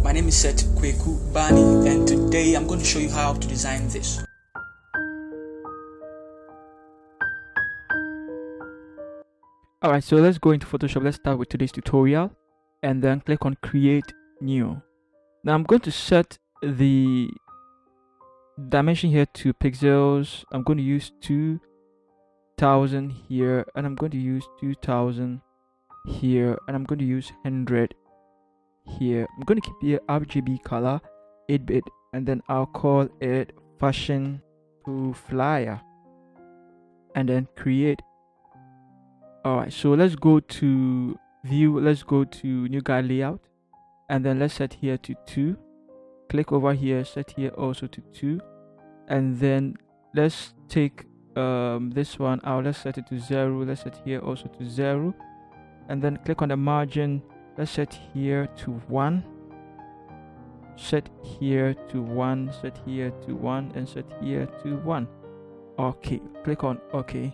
My name is Seth K Bani, and today I'm going to show you how to design this. Alright, so let's go into Photoshop. Let's start with today's tutorial and then click on create new. Now I'm going to set the dimension here to pixels. I'm going to use 2000 here, and I'm going to use 2000 here, and I'm going to use 100 here. I'm going to keep here RGB color 8-bit, and then I'll call it fashion to flyer and then create. Alright, so let's go to view, let's go to new guide layout, and then let's set here to 2. Click over here, set here also to 2, and then let's take this one out. Let's set it to 0. Let's set here also to 0, and then click on the margin. Let's set here to 1, set here to 1, set here to 1, and set here to 1. Okay, click on OK,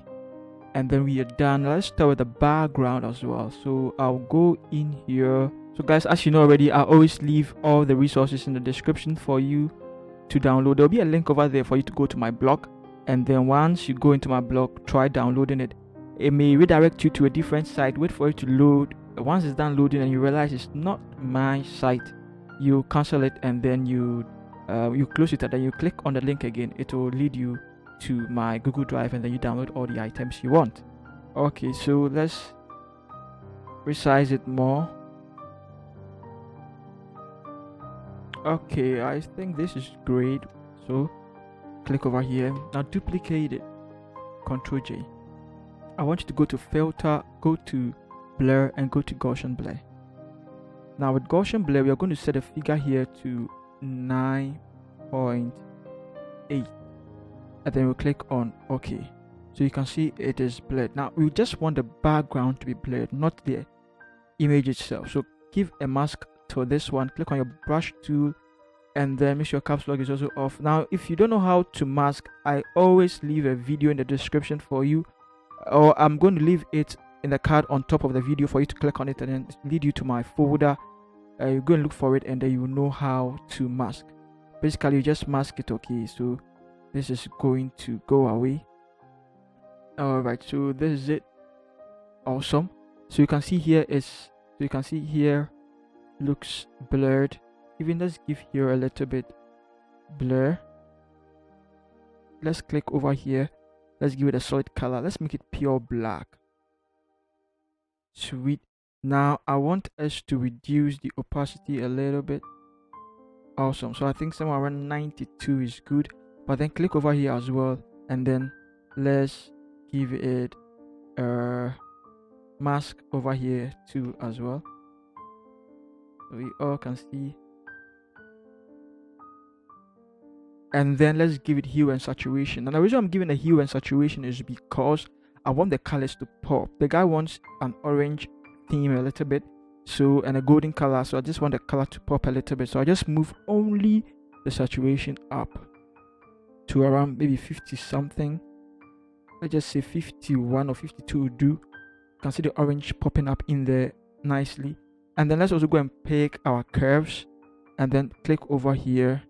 and then we are done. Let's start with the background as well. So I'll go in here. So guys, as you know already, I always leave all the resources in the description for you to download. There'll be a link over there for you to go to my blog, and then once you go into my blog, try downloading it. It may redirect you to a different site. Wait for it to load. Once it's done loading and you realize it's not my site, you cancel it, and then you close it, and then you click on the link again. It will lead you to my Google Drive, and then you download all the items you want. Okay, so let's resize it more. Okay, I think this is great. So click over here. Now duplicate it. Ctrl J. I want you to go to filter, go to blur, and go to Gaussian blur. Now with Gaussian blur, we are going to set a figure here to 9.8, and then we'll click on OK. So you can see it is blurred. Now we just want the background to be blurred, not the image itself. So give a mask to this one. Click on your brush tool, and then make sure caps lock is also off. Now if you don't know how to mask, I always leave a video in the description for you, or I'm going to leave it in the card on top of the video for you to click on it, and then lead you to my folder. You go and look for it, and then you know how to mask. Basically you just mask it. Okay, so this is going to go away. Alright, so this is it. Awesome. So you can see here looks blurred. Even let's give here a little bit blur. Let's click over here. Let's give it a solid color. Let's make it pure black. Sweet. Now I want us to reduce the opacity a little bit. Awesome. So I think somewhere around 92 is good. But then click over here as well, and then let's give it a mask over here too as well, so we all can see. And then let's give it hue and saturation. And the reason I'm giving a hue and saturation is because I want the colors to pop. The guy wants an orange theme a little bit, so, and a golden color, so I just want the color to pop a little bit. So I just move only the saturation up to around maybe 50 something. Let's just say 51 or 52 will do. You can see the orange popping up in there nicely. And then let's also go and pick our curves, and then click over here,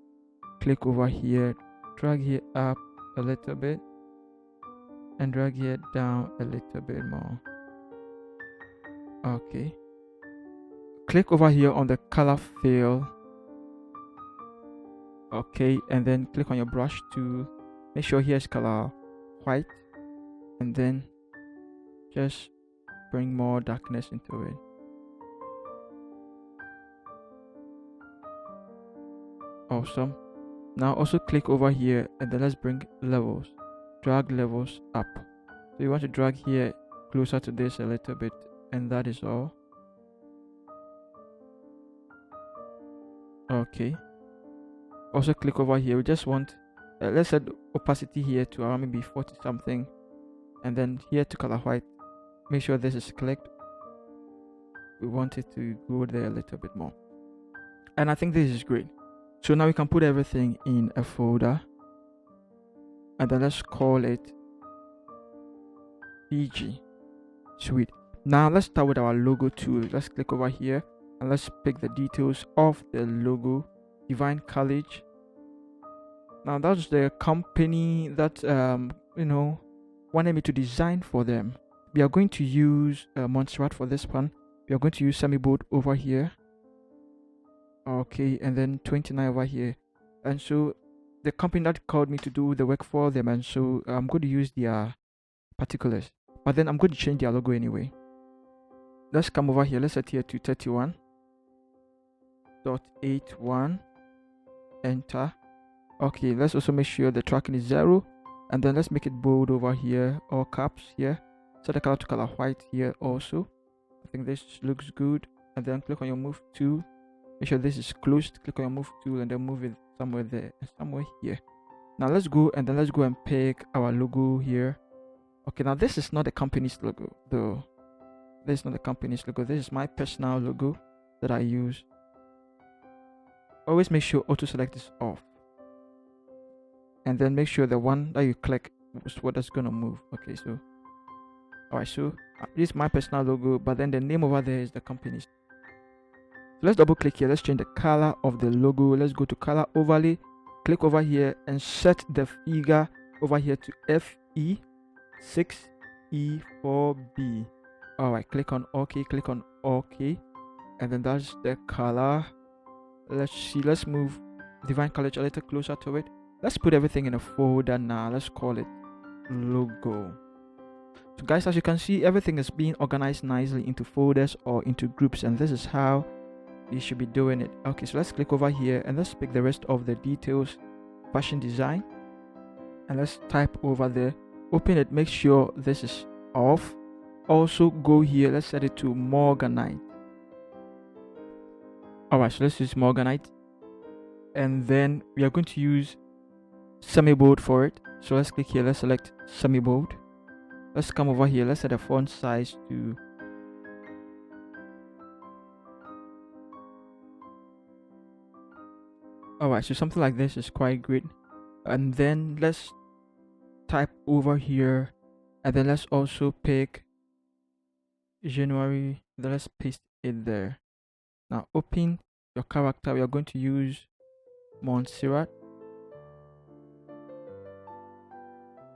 drag here up a little bit, and drag here down a little bit more. Okay, click over here on the color fill. Okay, and then click on your brush tool. Make sure here's color white, and then just bring more darkness into it. Awesome. Now also click over here, and then let's bring levels, drag levels up. So you want to drag here closer to this a little bit, and that is all. Okay, also click over here. We just want let's set opacity here to around maybe 40 something, and then here to color white. Make sure this is clicked. We want it to go there a little bit more, and I think this is great. So now we can put everything in a folder, and then let's call it PG. Sweet. Now let's start with our logo tool. Let's click over here, And let's pick the details of the logo. Divine College. Now that's the company that wanted me to design for them. We are going to use Montserrat for this one. We are going to use semi-bold over here. Okay, and then 29 over here. And so the company that called me to do the work for them, and so I'm going to use their particulars. But then I'm going to change their logo anyway. Let's come over here. Let's set here to 31.81. Enter. Okay, let's also make sure the tracking is 0. And then let's make it bold over here, all caps here. Set the color to color white here also. I think this looks good. And then click on your move tool. Make sure this is closed. Click on your move tool and then move it somewhere there and somewhere here. Now let's go and pick our logo here. Okay, now this is not the company's logo though. This is not the company's logo. This is my personal logo that I use. Always make sure auto select is off. And then make sure the one that you click is what is gonna move. Okay, so alright, so this is my personal logo, but then the name over there is the company's. So let's double click here. Let's change the color of the logo. Let's go to color overlay, click over here and set the figure over here to FE6E4B. Alright, click on OK, and then that's the color. Let's see, let's move Divine College a little closer to it. Let's put everything in a folder now. Let's call it logo. So guys, as you can see, everything is being organized nicely into folders or into groups, and this is how you should be doing it. Okay, so let's click over here and let's pick the rest of the details, fashion design, and let's type over there. Open it, make sure this is off. Also go here, let's set it to Morganite. Alright, so let's use Morganite, and then we are going to use semi-bold for it. So let's click here, let's select semi-bold. Let's come over here, let's set the font size to alright, so something like this is quite great. And then let's type over here, and then let's also pick January, then let's paste it there. Now open your character. We are going to use Montserrat.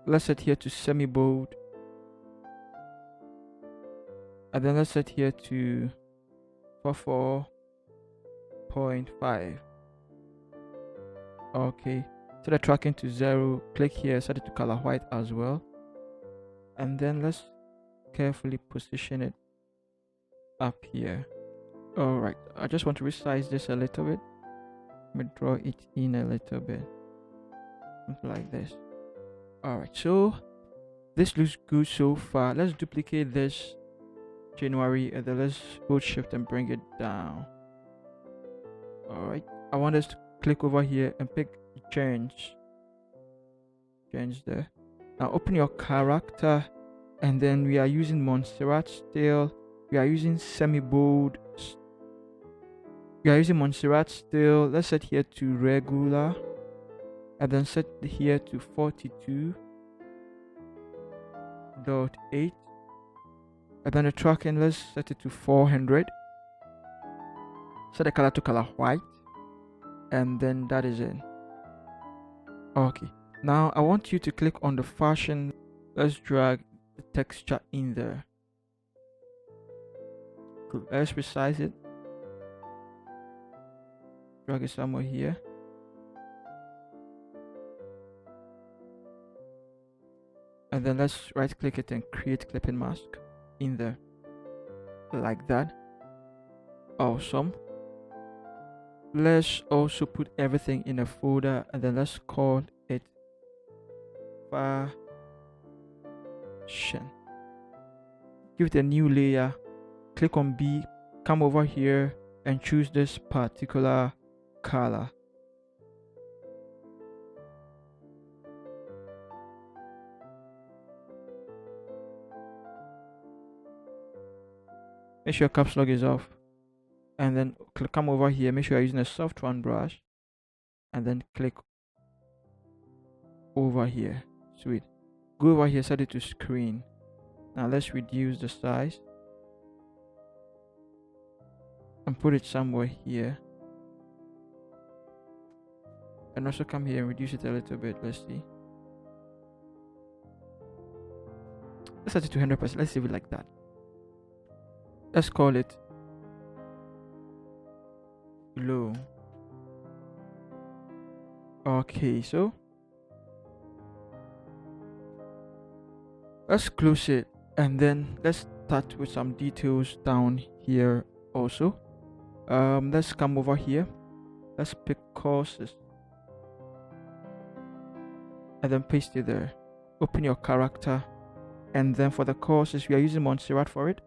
Let's set here to semi-bold, and then let's set here to 44.5. okay, set the tracking to 0. Click here, set it to color white as well, and then let's carefully position it up here. Alright, I just want to resize this a little bit. Let me draw it in a little bit, something like this. Alright, so this looks good so far. Let's duplicate this January, and then let's hold shift and bring it down. Alright, I want us to click over here and pick change there. Now open your character, and then we are using Montserrat still. We are using semi-bold. We are using Montserrat still. Let's set here to regular, and then set here to 42.8, and then the tracking, let's set it to 400. Set the color to color white, and then that is it. Okay, now I want you to click on the fashion. Let's drag the texture in there. Cool. Let's resize it, drag it somewhere here, and then let's right click it and create clipping mask in there, like that. Awesome. Let's also put everything in a folder, and then let's call it fashion. Give it a new layer, click on B, come over here and choose this particular color. Make sure caps lock is off, and then come over here, make sure you're using a soft one brush, and then click over here. Sweet. Go over here, set it to screen. Now let's reduce the size. and put it somewhere here. And also come here and reduce it a little bit. Let's see. Let's set it to 100%. Let's leave it like that. Let's call it low. Okay, so let's close it, and then let's start with some details down here also. Let's come over here. Let's pick courses and then paste it there. Open your character, and then for the courses, we are using Montserrat for it.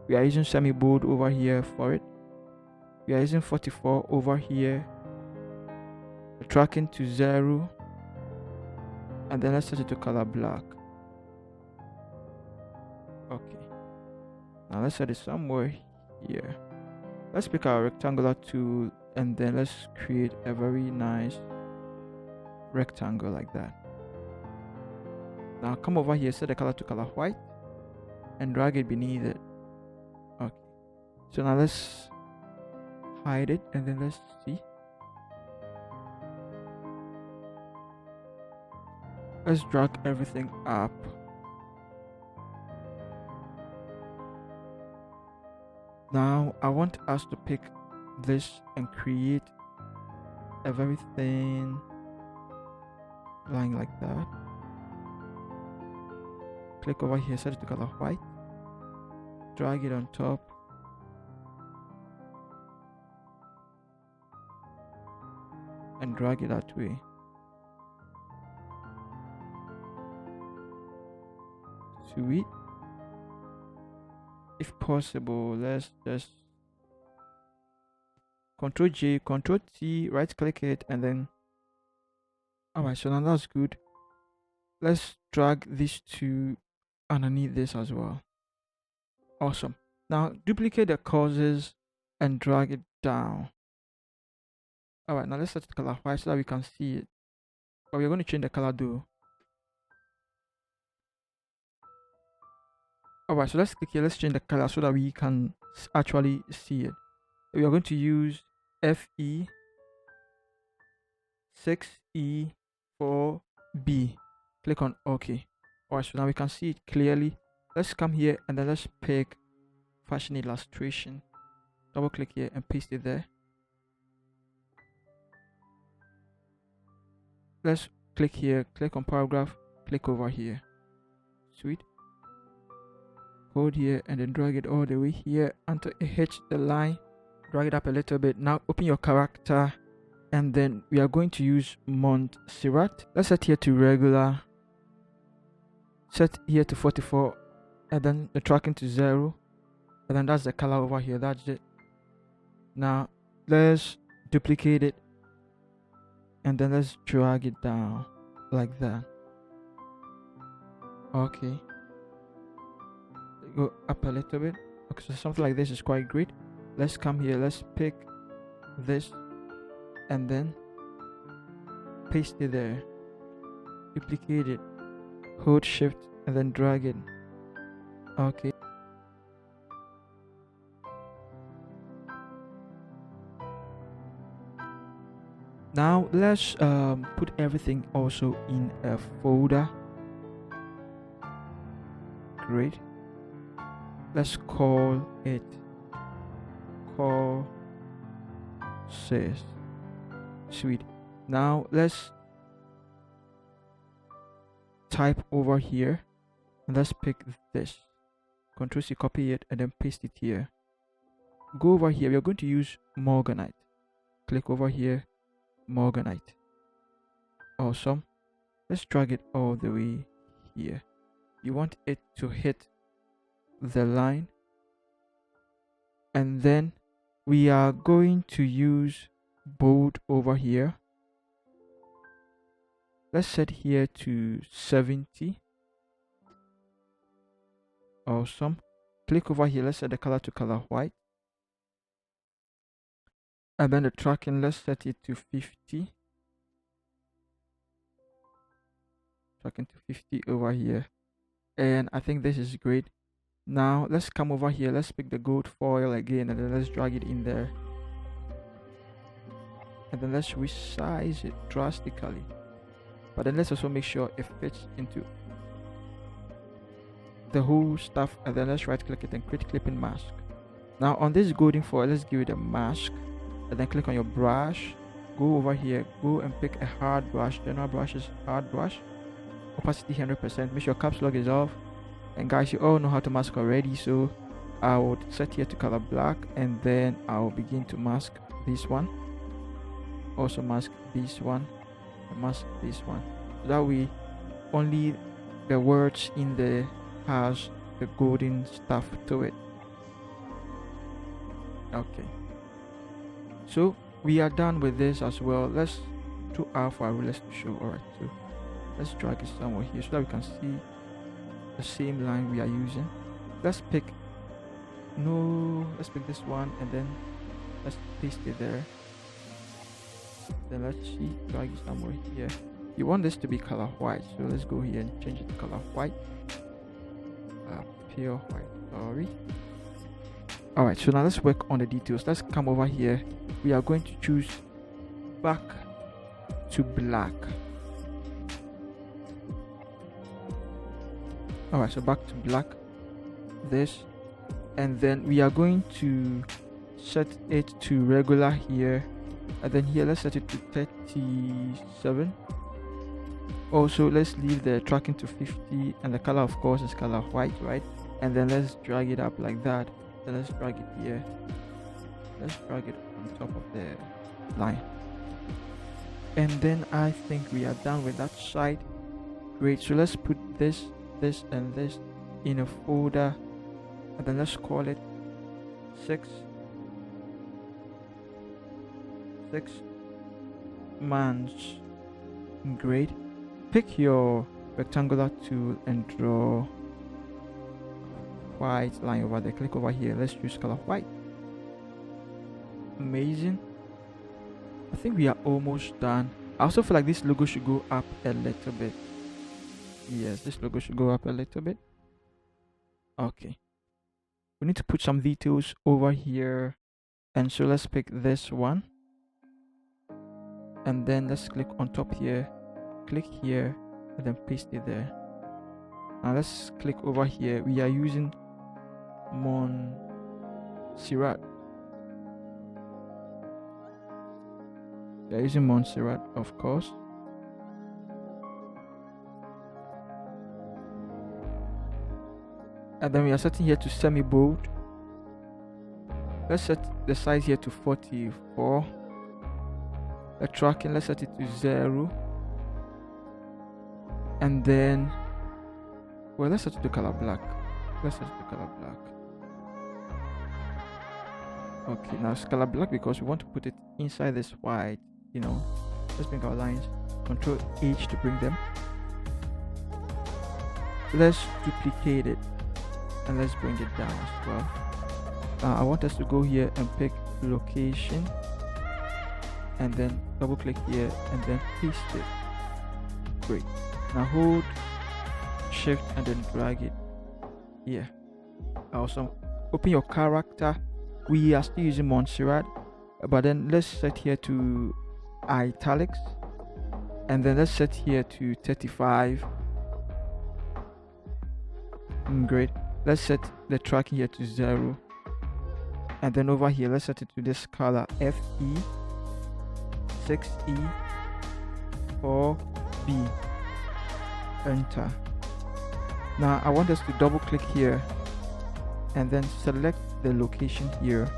We are using semi-bold over here for it. We are using 44 over here. We're tracking to 0, and then let's set it to color black. Okay, now let's set it somewhere here. Let's pick our rectangular tool, and then let's create a very nice rectangle like that. Now come over here, set the color to color white, and drag it beneath it. Okay, so now let's hide it, and then let's see. Let's drag everything up. Now I want us to pick this and create a very thin line like that. Click over here, set it to color white, drag it on top, and drag it that way. Sweet. If possible, let's just Ctrl J, Ctrl T, right click it, and then alright, so now that's good. Let's drag these two underneath this as well. Awesome. Now duplicate the courses and drag it down. Alright, now let's set the color white so that we can see it. But we're going to change the color though. Alright, so let's click here, let's change the color so that we can actually see it. We are going to use FE 6E4B. Click on OK. Alright, so now we can see it clearly. Let's come here and then let's pick fashion illustration. Double click here and paste it there. Let's click here, click on paragraph, click over here. Sweet. Hold here and then drag it all the way here until it hits the line. Drag it up a little bit. Now open your character, and then we are going to use Montserrat. Let's set here to regular, set here to 44, and then the tracking to 0, and then that's the color over here. That's it. Now let's duplicate it, and then let's drag it down like that. Okay, go up a little bit. Okay, so something like this is quite great. Let's come here, let's pick this and then paste it there. Duplicate it, hold shift and then drag it. Okay, now let's put everything also in a folder. Great. Let's call it courses. Sweet. Now let's type over here and let's pick this. Ctrl C, copy it and then paste it here. Go over here, we are going to use Morganite. Click over here, Morganite. Awesome. Let's drag it all the way here. You want it to hit the line, and then we are going to use bold over here. Let's set here to 70. Awesome. Click over here, let's set the color to color white, and then the tracking, let's set it to 50. Tracking to 50 over here, and I think this is great. Now let's come over here, let's pick the gold foil again, and then let's drag it in there, and then let's resize it drastically, but then let's also make sure it fits into the whole stuff, and then let's right click it and create clipping mask. Now on this golden foil, let's give it a mask, and then click on your brush, go over here, go and pick a hard brush. General brush is hard brush, opacity 100%, make sure caps lock is off. And guys, you all know how to mask already, so I would set here to color black, and then I'll begin to mask this one, also mask this one, and mask this one, so that way only the words in there has the golden stuff to it. Okay, so we are done with this as well. Let's do alpha rulers to show. All right, so let's drag it somewhere here so that we can see the same line we are using. Let's pick this one, and then let's paste it there. Then let's see, drag it somewhere here. You want this to be color white, so let's go here and change it to color white, pure white, sorry. All right, so now let's work on the details. Let's come over here, we are going to choose back to black. All right, so back to black, this, and then we are going to set it to regular here, and then here let's set it to 37. Also let's leave the tracking to 50, and the color of course is color white, right? And then let's drag it up like that, then let's drag it here, let's drag it on top of the line, and then I think we are done with that side. Great, so let's put this and this in a folder, and then let's call it 6 months. Great, pick your rectangular tool and draw white line over there. Click over here, let's choose color white. Amazing, I think we are almost done. I also feel like this logo should go up a little bit. Yes, this logo should go up a little bit. Okay, we need to put some details over here, and so let's pick this one, and then let's click on top here, click here, and then paste it there. Now let's click over here, we are using Montserrat. We are using Montserrat, of course. And then we are setting here to semi bold. Let's set the size here to 44. The tracking, let's set it to 0, and then let's set it to color black. Okay, now it's color black because we want to put it inside this white, let's bring our lines, Control H to bring them. Let's duplicate it, and let's bring it down as well. I want us to go here and pick location, and then double click here and then paste it. Great, now hold shift and then drag it here. Awesome. Open your character. We are still using Montserrat, but then let's set here to italics, and then let's set here to 35. Great, let's set the tracking here to 0, and then over here let's set it to this color FE 6E 4B. Enter. Now I want us to double click here and then select the location here.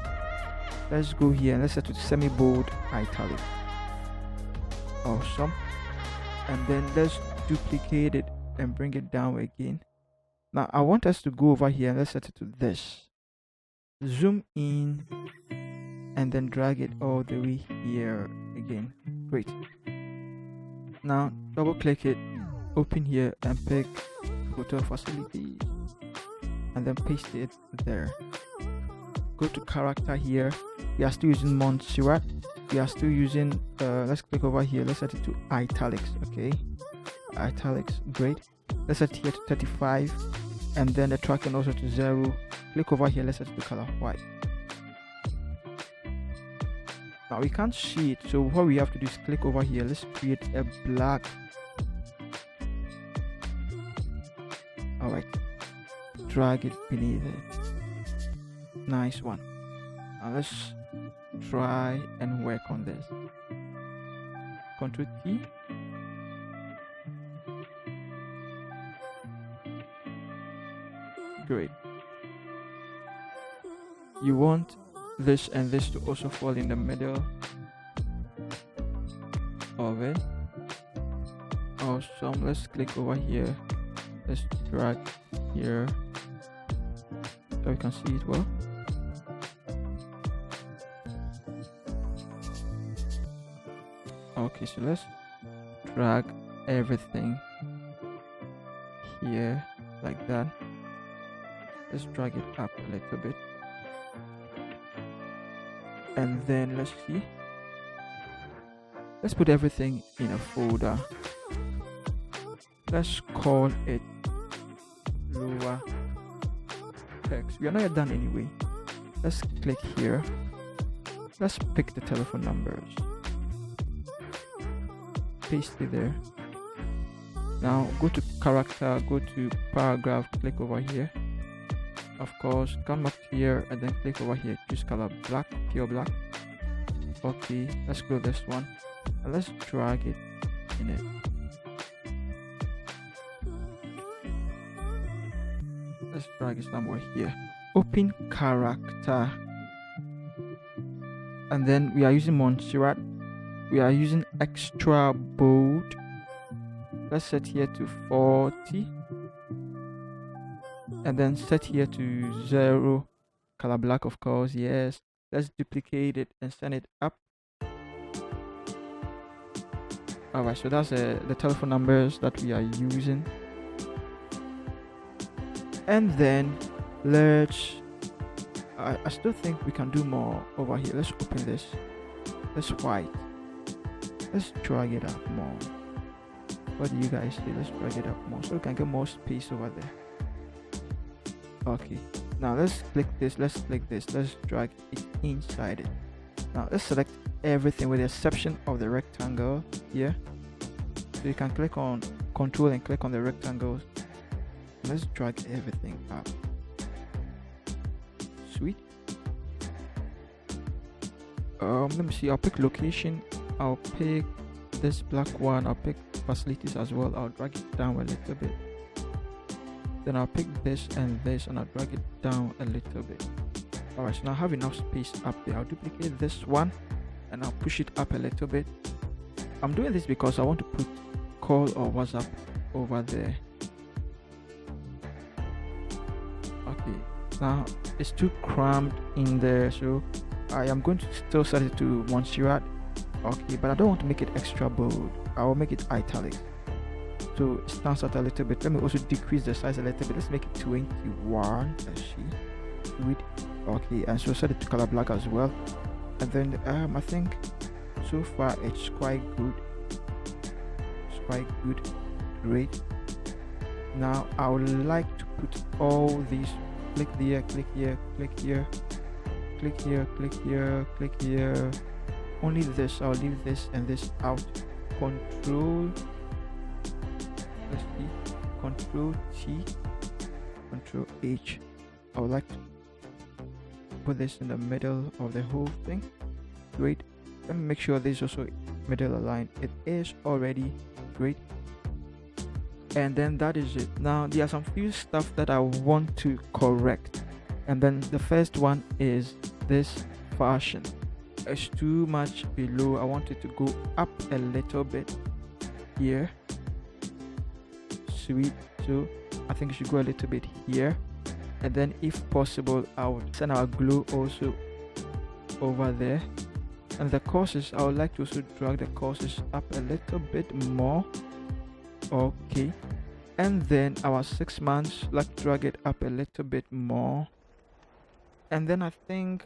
Let's go here and let's set it to semi bold italic. Awesome. And then let's duplicate it and bring it down again. Now I want us to go over here and let's set it to this. Zoom in and then drag it all the way here again. Great. Now double click it, open here and pick photo facility and then paste it there. Go to character here. We are still using Montserrat. We are still using let's click over here, let's set it to italics. Okay, italics. Great. Let's set it here to 35, and then the tracking also to 0. Click over here, let's set the color white. Now we can't see it, so what we have to do is click over here. Let's create a black. Alright, drag it beneath it. Nice one. Now let's try and work on this. Ctrl T. Great. You want this and this to also fall in the middle of it. Awesome. Let's click over here. Let's drag here so we can see it well. Okay, so let's drag everything here like that. Let's drag it up a little bit, and then let's see. Let's put everything in a folder. Let's call it lower text. We are not yet done anyway. Let's click here. Let's pick the telephone numbers. Paste it there. Now go to character, go to paragraph, click over here. Of course, come up here and then click over here. Choose color black, pure black. Okay, let's go this one and let's drag it in it. Let's drag it somewhere here. Open character, and then we are using Montserrat. We are using extra bold. Let's set here to 40, and then set here to 0. Color black, of course. Yes. Let's duplicate it and send it up. Alright, so that's the telephone numbers that we are using. And then let's I still think we can do more over here. Let's open this. Let's white. Let's drag it up more. What do you guys say? Let's drag it up more so we can get more space over there. Okay, now let's click this, let's click this, let's drag it inside it. Now let's select everything with the exception of the rectangle here. So you can click on control and click on the rectangles. Let's drag everything up. Sweet. Let me see, I'll pick location, I'll pick this black one, I'll pick facilities as well. I'll drag it down a little bit. Then I'll pick this and I'll drag it down a little bit. Alright, so now I have enough space up there. I'll duplicate this one and I'll push it up a little bit. I'm doing this because I want to put call or WhatsApp over there. Okay, now it's too crammed in there, so I am going to still set it to Montserrat. Okay, but I don't want to make it extra bold. I will make it italic, so it stands out a little bit. Let me also decrease the size a little bit. Let's make it 21. Let's see. Sweet. Okay, and so set it to color black as well. And then I think so far it's quite good. It's quite good. Great. Now I would like to put all these. Click here, click here, click here, click here, click here, click here. Only this. I'll leave this and this out. Control. Let's see. Control T. Control H. I would like to put this in the middle of the whole thing. Great. Let me make sure this is also middle aligned. It is already. Great. And then that is it. Now there are some few stuff that I want to correct, and then the first one is this fashion. It's too much below. I want it to go up a little bit here. Sweet. So I think it should go a little bit here, and then if possible I would send our glue also over there. And the courses, I would like to also drag the courses up a little bit more. Okay, and then our 6 months, like drag it up a little bit more, and then I think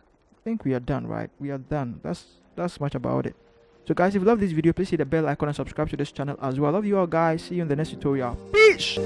we are done, right? We are done. That's much about it. So guys, if you love this video, please hit the bell icon and subscribe to this channel as well. I love you all guys. See you in the next tutorial. Peace.